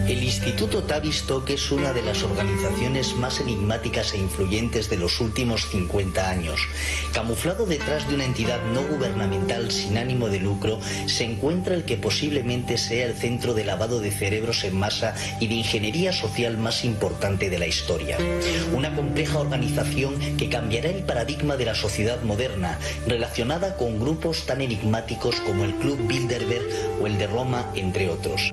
El Instituto Tavistock es una de las organizaciones más enigmáticas e influyentes de los últimos 50 años. Camuflado detrás de una entidad no gubernamental sin ánimo de lucro, se encuentra el que posiblemente sea el centro de lavado de cerebros en masa y de ingeniería social más importante de la historia. Una compleja organización que cambiará el paradigma de la sociedad moderna, relacionada con grupos tan enigmáticos como el Club Bilderberg o el de Roma, entre otros.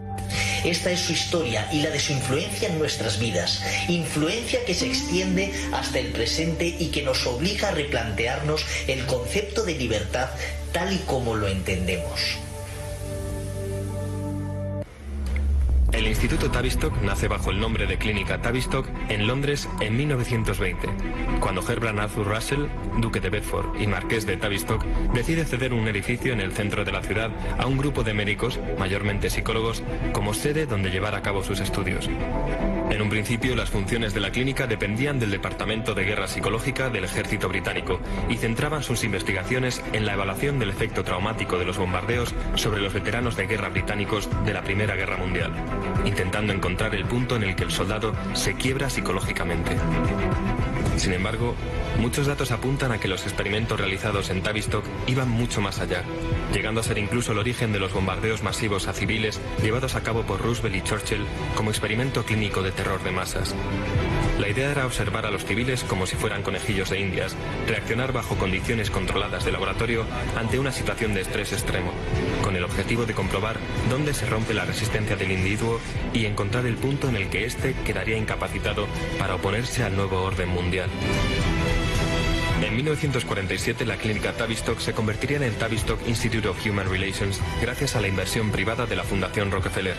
Esta es su historia y la de su influencia en nuestras vidas, influencia que se extiende hasta el presente y que nos obliga a replantearnos el concepto de libertad tal y como lo entendemos. El Instituto Tavistock nace bajo el nombre de Clínica Tavistock en Londres en 1920, cuando Herbert Arthur Russell, duque de Bedford y marqués de Tavistock, decide ceder un edificio en el centro de la ciudad a un grupo de médicos, mayormente psicólogos, como sede donde llevar a cabo sus estudios. En un principio, las funciones de la clínica dependían del Departamento de Guerra Psicológica del Ejército Británico y centraban sus investigaciones en la evaluación del efecto traumático de los bombardeos sobre los veteranos de guerra británicos de la Primera Guerra Mundial, intentando encontrar el punto en el que el soldado se quiebra psicológicamente. Sin embargo, muchos datos apuntan a que los experimentos realizados en Tavistock iban mucho más allá, llegando a ser incluso el origen de los bombardeos masivos a civiles llevados a cabo por Roosevelt y Churchill como experimento clínico de terror de masas. La idea era observar a los civiles como si fueran conejillos de indias, reaccionar bajo condiciones controladas de laboratorio ante una situación de estrés extremo, con el objetivo de comprobar dónde se rompe la resistencia del individuo y encontrar el punto en el que éste quedaría incapacitado para oponerse al nuevo orden mundial. En 1947 la clínica Tavistock se convertiría en el Tavistock Institute of Human Relations gracias a la inversión privada de la Fundación Rockefeller.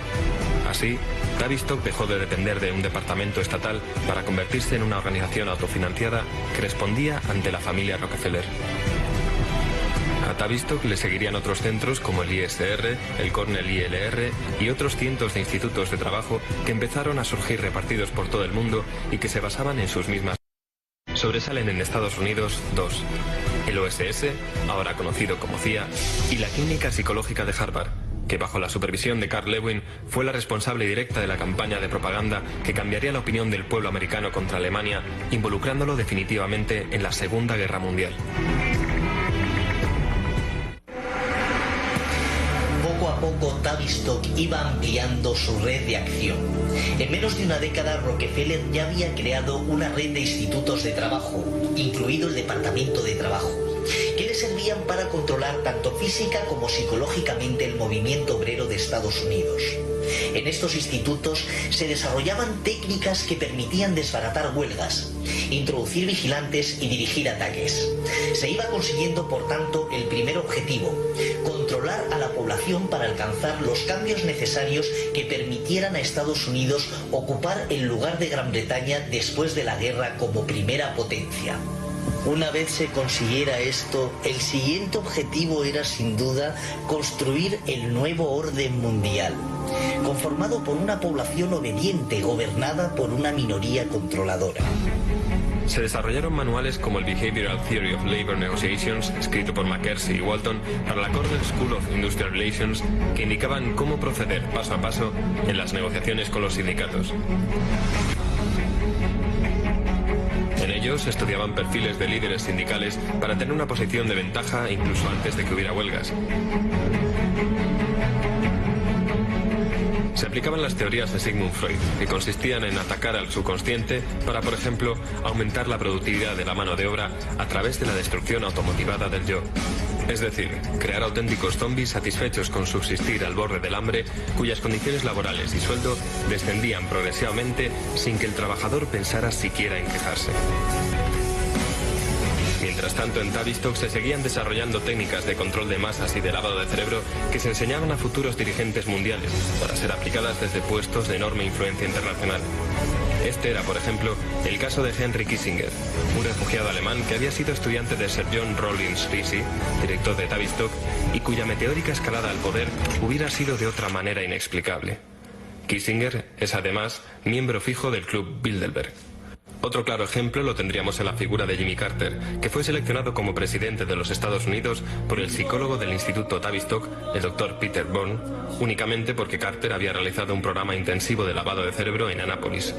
Así, Tavistock dejó de depender de un departamento estatal para convertirse en una organización autofinanciada que respondía ante la familia Rockefeller. A Tavistock le seguirían otros centros como el ISR, el Cornell ILR y otros cientos de institutos de trabajo que empezaron a surgir repartidos por todo el mundo y que se basaban en sus mismas. Sobresalen en Estados Unidos dos: el OSS, ahora conocido como CIA, y la Clínica Psicológica de Harvard, que bajo la supervisión de Carl Lewin fue la responsable directa de la campaña de propaganda que cambiaría la opinión del pueblo americano contra Alemania, involucrándolo definitivamente en la Segunda Guerra Mundial. Poco a poco Tavistock iba ampliando su red de acción. En menos de una década Rockefeller ya había creado una red de institutos de trabajo, incluido el Departamento de Trabajo, que le servían para controlar tanto física como psicológicamente el movimiento obrero de Estados Unidos. En estos institutos se desarrollaban técnicas que permitían desbaratar huelgas, introducir vigilantes y dirigir ataques. Se iba consiguiendo, por tanto, el primer objetivo: controlar a la población para alcanzar los cambios necesarios que permitieran a Estados Unidos ocupar el lugar de Gran Bretaña después de la guerra como primera potencia. Una vez se consiguiera esto, el siguiente objetivo era sin duda construir el nuevo orden mundial, conformado por una población obediente gobernada por una minoría controladora. Se desarrollaron manuales como el Behavioral Theory of Labor Negotiations, escrito por McKersey y Walton, para la Cornell School of Industrial Relations, que indicaban cómo proceder paso a paso en las negociaciones con los sindicatos. En ellos se estudiaban perfiles de líderes sindicales para tener una posición de ventaja incluso antes de que hubiera huelgas. Se aplicaban las teorías de Sigmund Freud, que consistían en atacar al subconsciente para, por ejemplo, aumentar la productividad de la mano de obra a través de la destrucción automotivada del yo. Es decir, crear auténticos zombies satisfechos con subsistir al borde del hambre, cuyas condiciones laborales y sueldo descendían progresivamente sin que el trabajador pensara siquiera en quejarse. Mientras tanto, en Tavistock se seguían desarrollando técnicas de control de masas y de lavado de cerebro que se enseñaban a futuros dirigentes mundiales para ser aplicadas desde puestos de enorme influencia internacional. Este era, por ejemplo, el caso de Henry Kissinger, un refugiado alemán que había sido estudiante de Sir John Rawlins Creasy, director de Tavistock, y cuya meteórica escalada al poder hubiera sido de otra manera inexplicable. Kissinger es además miembro fijo del Club Bilderberg. Otro claro ejemplo lo tendríamos en la figura de Jimmy Carter, que fue seleccionado como presidente de los Estados Unidos por el psicólogo del Instituto Tavistock, el Dr. Peter Bourne, únicamente porque Carter había realizado un programa intensivo de lavado de cerebro en Annapolis.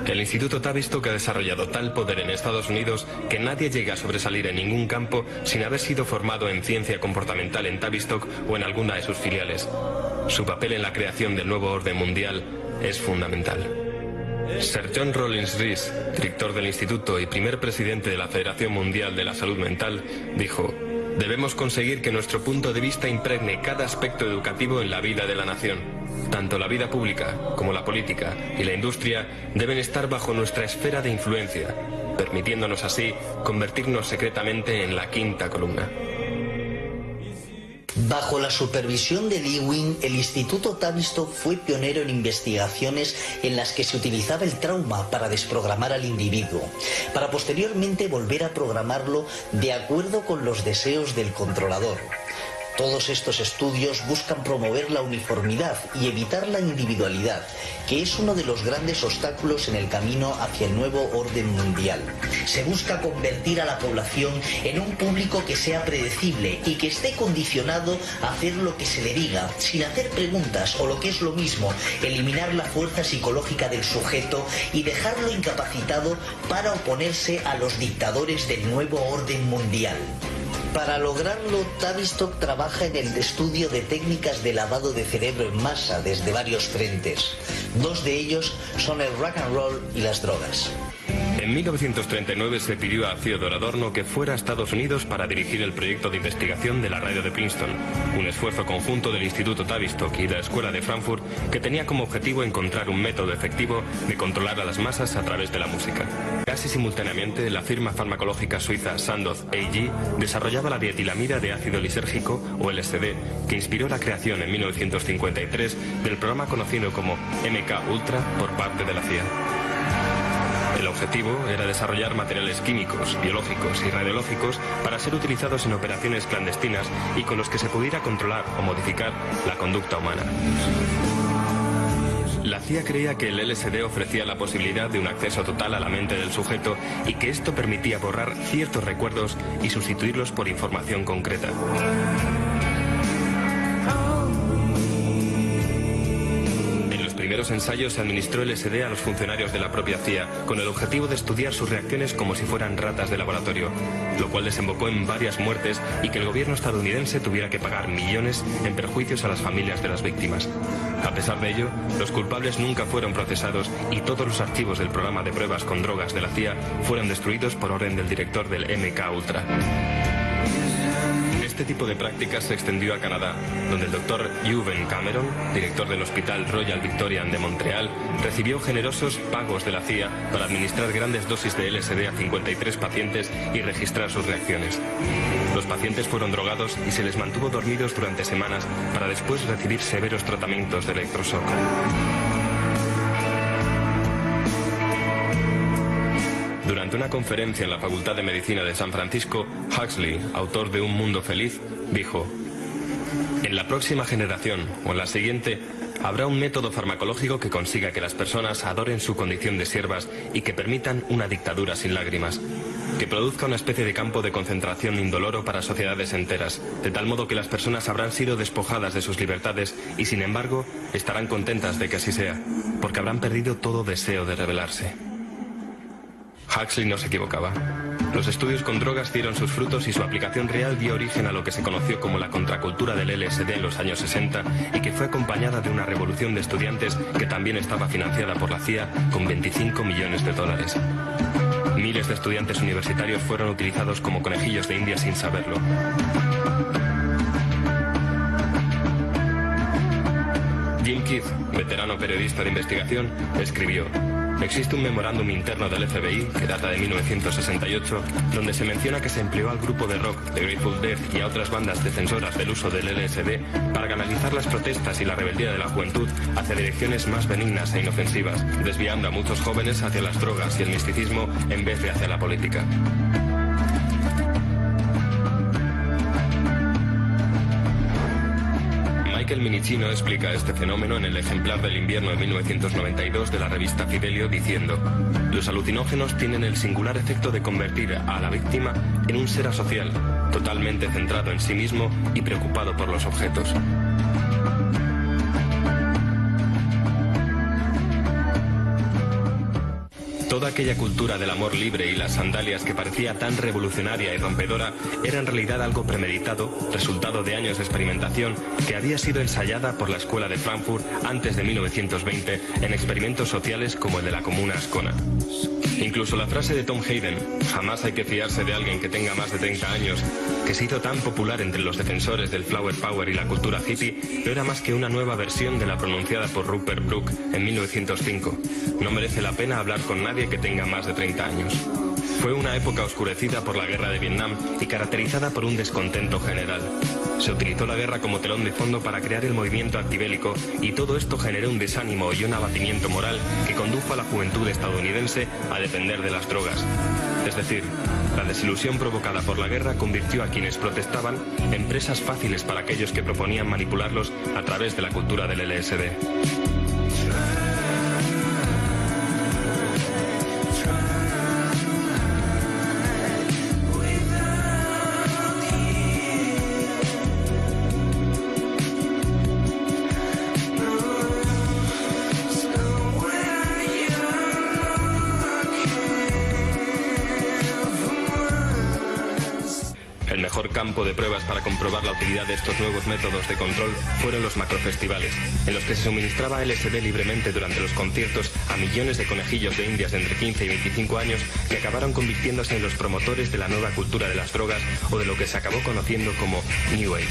El Instituto Tavistock ha desarrollado tal poder en Estados Unidos que nadie llega a sobresalir en ningún campo sin haber sido formado en ciencia comportamental en Tavistock o en alguna de sus filiales. Su papel en la creación del nuevo orden mundial es fundamental. Sir John Rollins Rees, director del instituto y primer presidente de la Federación Mundial de la Salud Mental, dijo: debemos conseguir que nuestro punto de vista impregne cada aspecto educativo en la vida de la nación. Tanto la vida pública como la política y la industria deben estar bajo nuestra esfera de influencia, permitiéndonos así convertirnos secretamente en la quinta columna. Bajo la supervisión de Lewin, el Instituto Tavistock fue pionero en investigaciones en las que se utilizaba el trauma para desprogramar al individuo, para posteriormente volver a programarlo de acuerdo con los deseos del controlador. Todos estos estudios buscan promover la uniformidad y evitar la individualidad, que es uno de los grandes obstáculos en el camino hacia el nuevo orden mundial. Se busca convertir a la población en un público que sea predecible y que esté condicionado a hacer lo que se le diga, sin hacer preguntas o, lo que es lo mismo, eliminar la fuerza psicológica del sujeto y dejarlo incapacitado para oponerse a los dictadores del nuevo orden mundial. Para lograrlo, Tavistock trabaja en el estudio de técnicas de lavado de cerebro en masa desde varios frentes. Dos de ellos son el rock and roll y las drogas. En 1939 se pidió a Theodor Adorno que fuera a Estados Unidos para dirigir el proyecto de investigación de la radio de Princeton, un esfuerzo conjunto del Instituto Tavistock y de la Escuela de Frankfurt que tenía como objetivo encontrar un método efectivo de controlar a las masas a través de la música. Casi simultáneamente, la firma farmacológica suiza Sandoz AG desarrollaba la dietilamida de ácido lisérgico, o LSD, que inspiró la creación en 1953 del programa conocido como MK Ultra por parte de la CIA. El objetivo era desarrollar materiales químicos, biológicos y radiológicos para ser utilizados en operaciones clandestinas y con los que se pudiera controlar o modificar la conducta humana. La CIA creía que el LSD ofrecía la posibilidad de un acceso total a la mente del sujeto y que esto permitía borrar ciertos recuerdos y sustituirlos por información concreta. En los primeros ensayos se administró LSD a los funcionarios de la propia CIA, con el objetivo de estudiar sus reacciones como si fueran ratas de laboratorio, lo cual desembocó en varias muertes y que el gobierno estadounidense tuviera que pagar millones en perjuicios a las familias de las víctimas. A pesar de ello, los culpables nunca fueron procesados y todos los archivos del programa de pruebas con drogas de la CIA fueron destruidos por orden del director del MK Ultra. Este tipo de prácticas se extendió a Canadá, donde el Dr. Ewen Cameron, director del Hospital Royal Victorian de Montreal, recibió generosos pagos de la CIA para administrar grandes dosis de LSD a 53 pacientes y registrar sus reacciones. Los pacientes fueron drogados y se les mantuvo dormidos durante semanas para después recibir severos tratamientos de electroshock. Durante una conferencia en la Facultad de Medicina de San Francisco, Huxley, autor de Un Mundo Feliz, dijo: en la próxima generación, o en la siguiente, habrá un método farmacológico que consiga que las personas adoren su condición de siervas y que permitan una dictadura sin lágrimas, que produzca una especie de campo de concentración indoloro para sociedades enteras, de tal modo que las personas habrán sido despojadas de sus libertades y, sin embargo, estarán contentas de que así sea, porque habrán perdido todo deseo de rebelarse. Huxley no se equivocaba. Los estudios con drogas dieron sus frutos y su aplicación real dio origen a lo que se conoció como la contracultura del LSD en los años 60 y que fue acompañada de una revolución de estudiantes que también estaba financiada por la CIA con 25 millones de dólares. Miles de estudiantes universitarios fueron utilizados como conejillos de India sin saberlo. Jim Keith, veterano periodista de investigación, escribió: existe un memorándum interno del FBI, que data de 1968, donde se menciona que se empleó al grupo de rock The Grateful Dead y a otras bandas defensoras del uso del LSD para canalizar las protestas y la rebeldía de la juventud hacia direcciones más benignas e inofensivas, desviando a muchos jóvenes hacia las drogas y el misticismo en vez de hacia la política. Michael Michael Minicino explica este fenómeno en el ejemplar del invierno de 1992 de la revista Fidelio diciendo: los alucinógenos tienen el singular efecto de convertir a la víctima en un ser asocial, totalmente centrado en sí mismo y preocupado por los objetos. Toda aquella cultura del amor libre y las sandalias que parecía tan revolucionaria y rompedora era en realidad algo premeditado, resultado de años de experimentación que había sido ensayada por la Escuela de Frankfurt antes de 1920 en experimentos sociales como el de la Comuna Ascona. Incluso la frase de Tom Hayden, jamás hay que fiarse de alguien que tenga más de 30 años, que se hizo tan popular entre los defensores del Flower Power y la cultura hippie, no era más que una nueva versión de la pronunciada por Rupert Brooke en 1905. No merece la pena hablar con nadie que tenga más de 30 años. Fue una época oscurecida por la guerra de Vietnam y caracterizada por un descontento general. Se utilizó la guerra como telón de fondo para crear el movimiento antibélico y todo esto generó un desánimo y un abatimiento moral que condujo a la juventud estadounidense a depender de las drogas. Es decir, la desilusión provocada por la guerra convirtió a quienes protestaban en presas fáciles para aquellos que proponían manipularlos a través de la cultura del LSD. El mejor campo de pruebas para comprobar la utilidad de estos nuevos métodos de control fueron los macrofestivales, en los que se suministraba LSD libremente durante los conciertos a millones de conejillos de indias de entre 15 y 25 años que acabaron convirtiéndose en los promotores de la nueva cultura de las drogas o de lo que se acabó conociendo como New Age.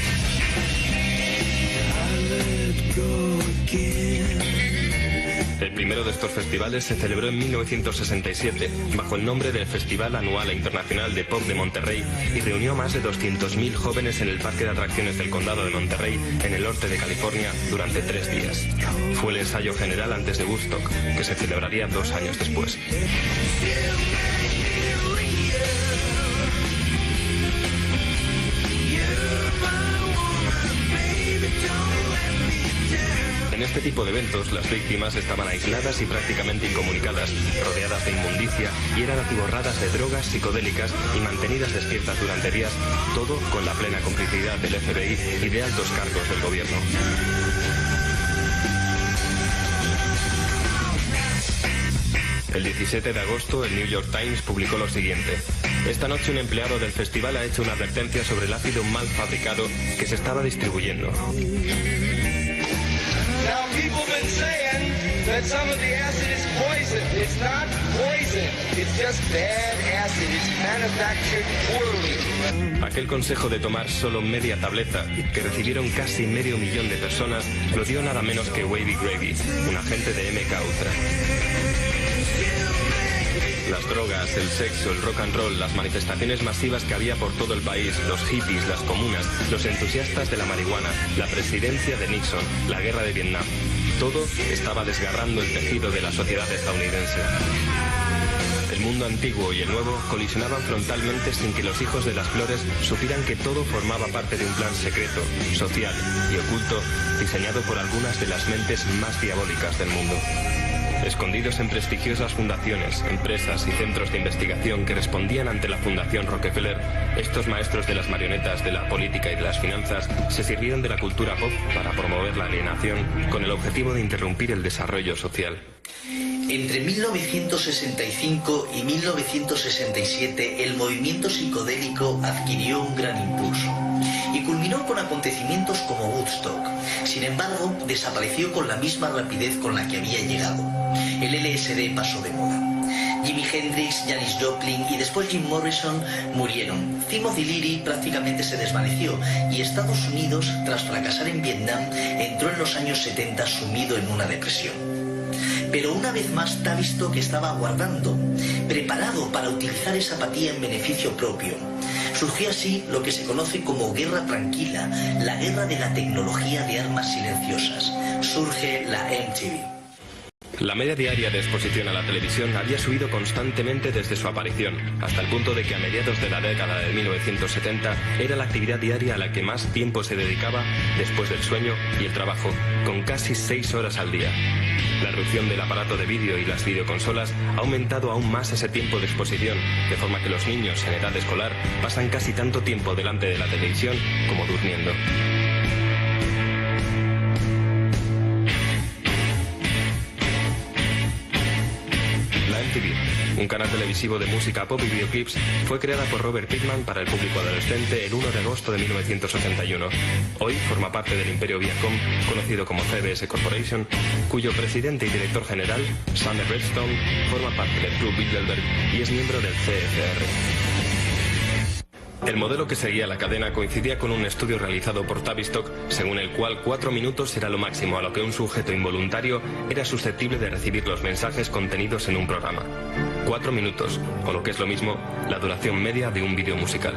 El primero de estos festivales se celebró en 1967, bajo el nombre del Festival Anual e Internacional de Pop de Monterrey, y reunió a más de 200.000 jóvenes en el Parque de Atracciones del Condado de Monterrey, en el norte de California, durante 3 días. Fue el ensayo general antes de Woodstock, que se celebraría 2 años después. En este tipo de eventos, las víctimas estaban aisladas y prácticamente incomunicadas, rodeadas de inmundicia y eran atiborradas de drogas psicodélicas y mantenidas despiertas durante días, todo con la plena complicidad del FBI y de altos cargos del gobierno. El 17 de agosto, el New York Times publicó lo siguiente: esta noche un empleado del festival ha hecho una advertencia sobre el ácido mal fabricado que se estaba distribuyendo. Now, people have been saying that some of the acid is poison. It's not poison. It's just bad acid. It's manufactured poorly. Aquel consejo de tomar solo media tableta, que recibieron casi medio millón de personas, lo dio nada menos que Wavy Gravy, un agente de MK Ultra. Las drogas, el sexo, el rock and roll, las manifestaciones masivas que había por todo el país, los hippies, las comunas, los entusiastas de la marihuana, la presidencia de Nixon, la guerra de Vietnam. Todo estaba desgarrando el tejido de la sociedad estadounidense. El mundo antiguo y el nuevo colisionaban frontalmente sin que los hijos de las flores supieran que todo formaba parte de un plan secreto, social y oculto, diseñado por algunas de las mentes más diabólicas del mundo. Escondidos en prestigiosas fundaciones, empresas y centros de investigación que respondían ante la Fundación Rockefeller, estos maestros de las marionetas de la política y de las finanzas se sirvieron de la cultura pop para promover la alienación con el objetivo de interrumpir el desarrollo social. Entre 1965 y 1967 el movimiento psicodélico adquirió un gran impulso y culminó con acontecimientos como Woodstock. Sin embargo, desapareció con la misma rapidez con la que había llegado. El LSD pasó de moda. Jimi Hendrix, Janis Joplin y después Jim Morrison murieron. Timothy Leary prácticamente se desvaneció y Estados Unidos, tras fracasar en Vietnam, entró en los años 70 sumido en una depresión. Pero una vez más Tavistock estaba aguardando, preparado para utilizar esa apatía en beneficio propio. Surgió así lo que se conoce como Guerra Tranquila, la guerra de la tecnología de armas silenciosas. Surge la MTV. La media diaria de exposición a la televisión había subido constantemente desde su aparición, hasta el punto de que a mediados de la década de 1970 era la actividad diaria a la que más tiempo se dedicaba después del sueño y el trabajo, con casi 6 horas al día. La irrupción del aparato de vídeo y las videoconsolas ha aumentado aún más ese tiempo de exposición, de forma que los niños en edad escolar pasan casi tanto tiempo delante de la televisión como durmiendo. Un canal televisivo de música pop y videoclips, fue creada por Robert Pittman para el público adolescente el 1 de agosto de 1981. Hoy forma parte del imperio Viacom, conocido como CBS Corporation, cuyo presidente y director general, Sander Redstone, forma parte del Club Bilderberg y es miembro del CFR. El modelo que seguía la cadena coincidía con un estudio realizado por Tavistock, según el cual 4 minutos era lo máximo a lo que un sujeto involuntario era susceptible de recibir los mensajes contenidos en un programa. 4 minutos, o lo que es lo mismo, la duración media de un vídeo musical.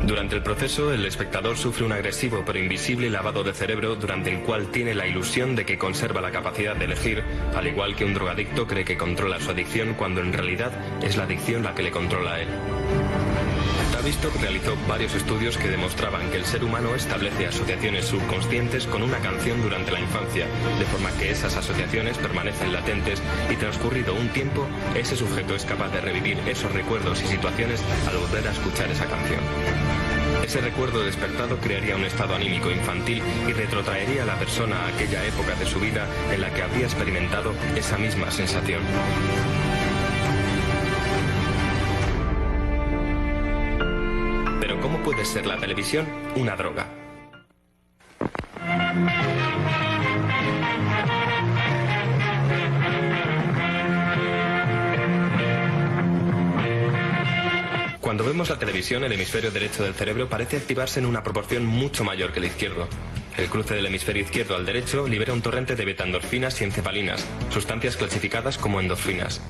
Durante el proceso, el espectador sufre un agresivo pero invisible lavado de cerebro durante el cual tiene la ilusión de que conserva la capacidad de elegir, al igual que un drogadicto cree que controla su adicción cuando en realidad es la adicción la que le controla a él. Tavistock realizó varios estudios que demostraban que el ser humano establece asociaciones subconscientes con una canción durante la infancia, de forma que esas asociaciones permanecen latentes y transcurrido un tiempo, ese sujeto es capaz de revivir esos recuerdos y situaciones al volver a escuchar esa canción. Ese recuerdo despertado crearía un estado anímico infantil y retrotraería a la persona a aquella época de su vida en la que habría experimentado esa misma sensación. Pero ¿cómo puede ser la televisión una droga? Cuando vemos la televisión, el hemisferio derecho del cerebro parece activarse en una proporción mucho mayor que el izquierdo. El cruce del hemisferio izquierdo al derecho libera un torrente de betaendorfinas y encefalinas, sustancias clasificadas como endorfinas.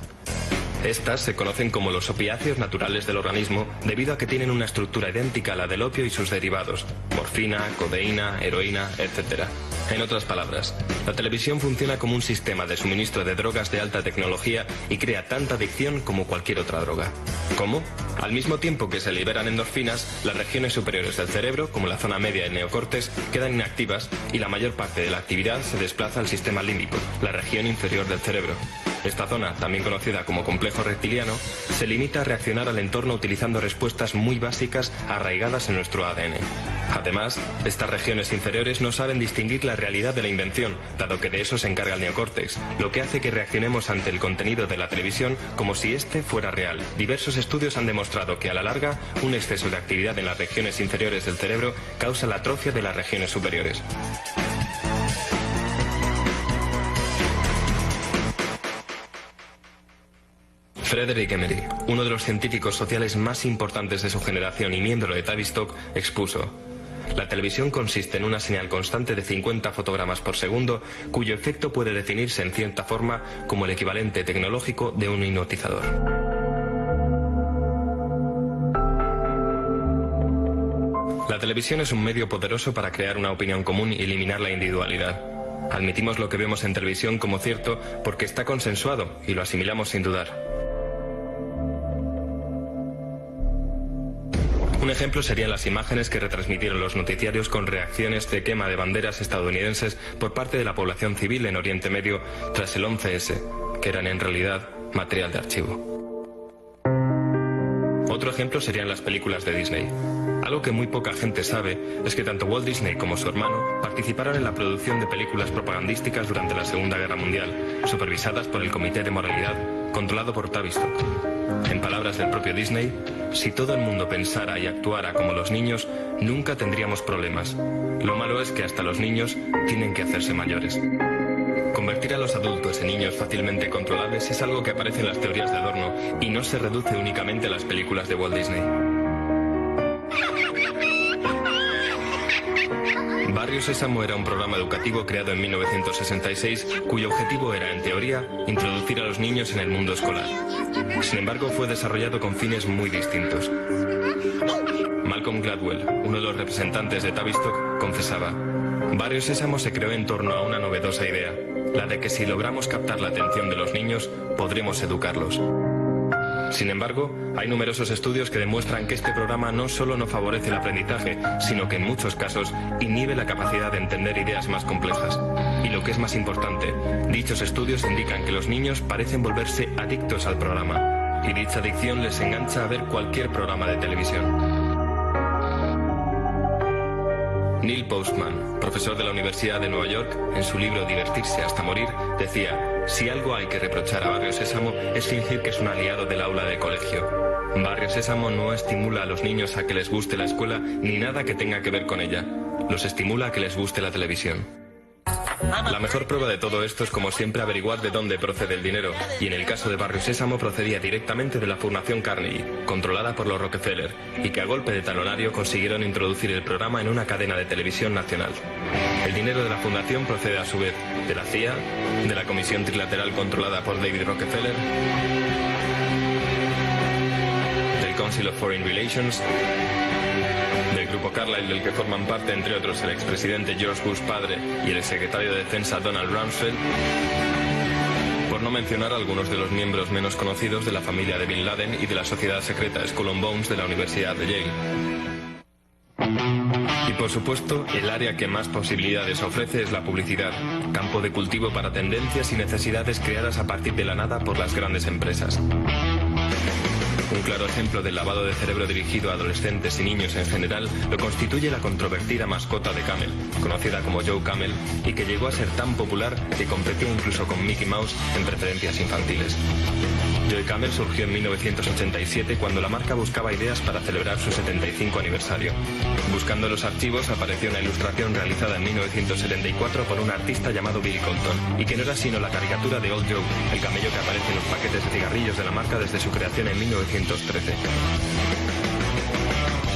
Estas se conocen como los opiáceos naturales del organismo debido a que tienen una estructura idéntica a la del opio y sus derivados, morfina, codeína, heroína, etc. En otras palabras, la televisión funciona como un sistema de suministro de drogas de alta tecnología y crea tanta adicción como cualquier otra droga. ¿Cómo? Al mismo tiempo que se liberan endorfinas, las regiones superiores del cerebro, como la zona media y el neocórtex, quedan inactivas y la mayor parte de la actividad se desplaza al sistema límbico, la región inferior del cerebro. Esta zona, también conocida como complejo reptiliano, se limita a reaccionar al entorno utilizando respuestas muy básicas arraigadas en nuestro ADN. Además, estas regiones inferiores no saben distinguir la realidad de la invención, dado que de eso se encarga el neocórtex, lo que hace que reaccionemos ante el contenido de la televisión como si este fuera real. Diversos estudios han demostrado que a la larga, un exceso de actividad en las regiones inferiores del cerebro causa la atrofia de las regiones superiores. Frederick Emery, uno de los científicos sociales más importantes de su generación y miembro de Tavistock, expuso: la televisión consiste en una señal constante de 50 fotogramas por segundo, cuyo efecto puede definirse en cierta forma como el equivalente tecnológico de un hipnotizador. La televisión es un medio poderoso para crear una opinión común y eliminar la individualidad. Admitimos lo que vemos en televisión como cierto porque está consensuado y lo asimilamos sin dudar. Un ejemplo serían las imágenes que retransmitieron los noticiarios con reacciones de quema de banderas estadounidenses por parte de la población civil en Oriente Medio tras el 11S, que eran en realidad material de archivo. Otro ejemplo serían las películas de Disney. Algo que muy poca gente sabe es que tanto Walt Disney como su hermano participaron en la producción de películas propagandísticas durante la Segunda Guerra Mundial, supervisadas por el Comité de Moralidad, controlado por Tavistock. En palabras del propio Disney, si todo el mundo pensara y actuara como los niños, nunca tendríamos problemas. Lo malo es que hasta los niños tienen que hacerse mayores. Convertir a los adultos en niños fácilmente controlables es algo que aparece en las teorías de Adorno y no se reduce únicamente a las películas de Walt Disney. Barrio Sésamo era un programa educativo creado en 1966 cuyo objetivo era, en teoría, introducir a los niños en el mundo escolar. Sin embargo, fue desarrollado con fines muy distintos. Malcolm Gladwell, uno de los representantes de Tavistock, confesaba: Barrio Sésamo se creó en torno a una novedosa idea. la de que si logramos captar la atención de los niños, podremos educarlos. Sin embargo, hay numerosos estudios que demuestran que este programa no solo no favorece el aprendizaje, sino que en muchos casos inhibe la capacidad de entender ideas más complejas. Y lo que es más importante, dichos estudios indican que los niños parecen volverse adictos al programa, y dicha adicción les engancha a ver cualquier programa de televisión. Neil Postman, profesor de la Universidad de Nueva York, en su libro Divertirse hasta morir, decía: si algo hay que reprochar a Barrio Sésamo es fingir que es un aliado del aula de colegio. Barrio Sésamo no estimula a los niños a que les guste la escuela ni nada que tenga que ver con ella. Los estimula a que les guste la televisión. La mejor prueba de todo esto es, como siempre, averiguar de dónde procede el dinero, y en el caso de Barrio Sésamo procedía directamente de la Fundación Carnegie, controlada por los Rockefeller, y que a golpe de talonario consiguieron introducir el programa en una cadena de televisión nacional. El dinero de la fundación procede a su vez de la CIA, de la Comisión Trilateral controlada por David Rockefeller, del Council of Foreign Relations, del Grupo Carlyle, del que forman parte, entre otros, el expresidente George Bush padre y el exsecretario de Defensa Donald Rumsfeld, por no mencionar algunos de los miembros menos conocidos de la familia de Bin Laden y de la sociedad secreta Skull and Bones de la Universidad de Yale. Y por supuesto, el área que más posibilidades ofrece es la publicidad, campo de cultivo para tendencias y necesidades creadas a partir de la nada por las grandes empresas. Un claro ejemplo del lavado de cerebro dirigido a adolescentes y niños en general lo constituye la controvertida mascota de Camel, conocida como Joe Camel, y que llegó a ser tan popular que compitió incluso con Mickey Mouse en preferencias infantiles. Joe Camel surgió en 1987 cuando la marca buscaba ideas para celebrar su 75 aniversario. Buscando los archivos apareció una ilustración realizada en 1974 por un artista llamado Billy Colton, y que no era sino la caricatura de Old Joe, el camello que aparece en los paquetes de cigarrillos de la marca desde su creación en 1913.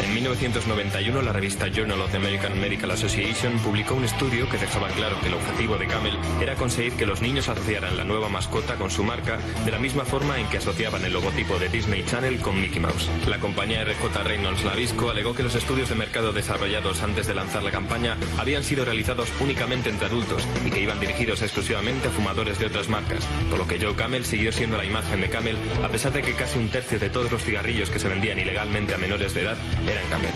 En 1991, la revista Journal of the American Medical Association publicó un estudio que dejaba claro que el objetivo de Camel era conseguir que los niños asociaran la nueva mascota con su marca de la misma forma en que asociaban el logotipo de Disney Channel con Mickey Mouse. La compañía RJ Reynolds Nabisco alegó que los estudios de mercado desarrollados antes de lanzar la campaña habían sido realizados únicamente entre adultos y que iban dirigidos exclusivamente a fumadores de otras marcas, por lo que Joe Camel siguió siendo la imagen de Camel a pesar de que casi un tercio de todos los cigarrillos que se vendían ilegalmente a menores de edad eran Camel.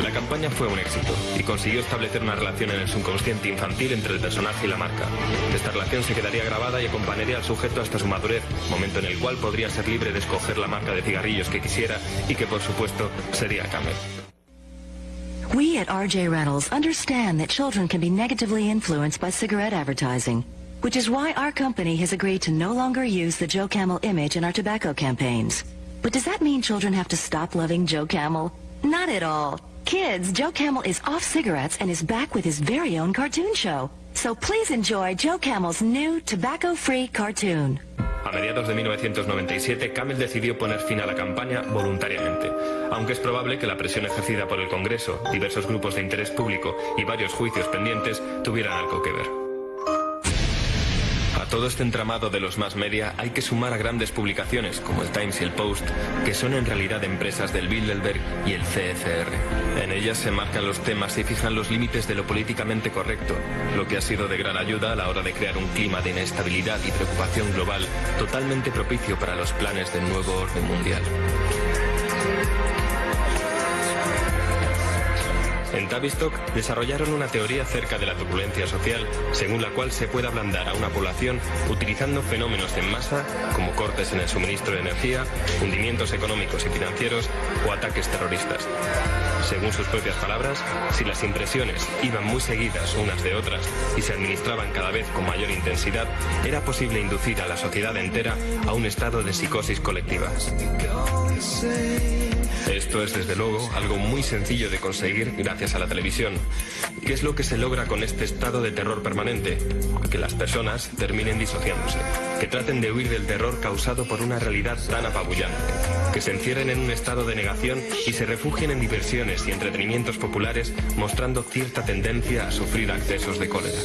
La campaña fue un éxito y consiguió establecer una relación en el subconsciente infantil entre el personaje y la marca. Esta relación se quedaría grabada y acompañaría al sujeto hasta su madurez, momento en el cual podría ser libre de escoger la marca de cigarrillos que quisiera y que, por supuesto, sería Camel. We at RJ Reynolds understand that children can be negatively influenced by cigarette advertising, which is why our company has agreed to no longer use the Joe Camel image in our tobacco campaigns. But does that mean children have to stop loving Joe Camel? Not at all. Kids, Joe Camel is off cigarettes and is back with his very own cartoon show. So please enjoy Joe Camel's new tobacco-free cartoon. A mediados de 1997, Camel decidió poner fin a la campaña voluntariamente, aunque es probable que la presión ejercida por el Congreso, diversos grupos de interés público y varios juicios pendientes tuvieran algo que ver. A todo este entramado de los mass media hay que sumar a grandes publicaciones como el Times y el Post, que son en realidad empresas del Bilderberg y el CFR. En ellas se marcan los temas y fijan los límites de lo políticamente correcto, lo que ha sido de gran ayuda a la hora de crear un clima de inestabilidad y preocupación global totalmente propicio para los planes del nuevo orden mundial. En Tavistock desarrollaron una teoría acerca de la turbulencia social, según la cual se puede ablandar a una población utilizando fenómenos en masa, como cortes en el suministro de energía, hundimientos económicos y financieros o ataques terroristas. Según sus propias palabras, si las impresiones iban muy seguidas unas de otras y se administraban cada vez con mayor intensidad, era posible inducir a la sociedad entera a un estado de psicosis colectiva. Esto es, desde luego, algo muy sencillo de conseguir gracias a la televisión. ¿Qué es lo que se logra con este estado de terror permanente? Que las personas terminen disociándose, que traten de huir del terror causado por una realidad tan apabullante, que se encierren en un estado de negación y se refugien en diversiones y entretenimientos populares, mostrando cierta tendencia a sufrir accesos de cólera.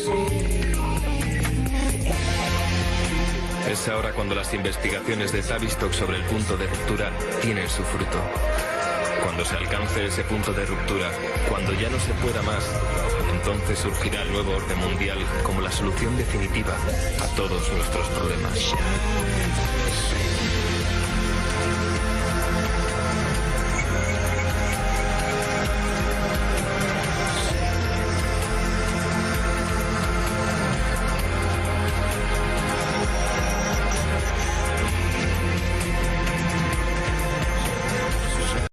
Es ahora cuando las investigaciones de Tavistock sobre el punto de ruptura tienen su fruto. Cuando se alcance ese punto de ruptura, cuando ya no se pueda más, entonces surgirá el nuevo orden mundial como la solución definitiva a todos nuestros problemas.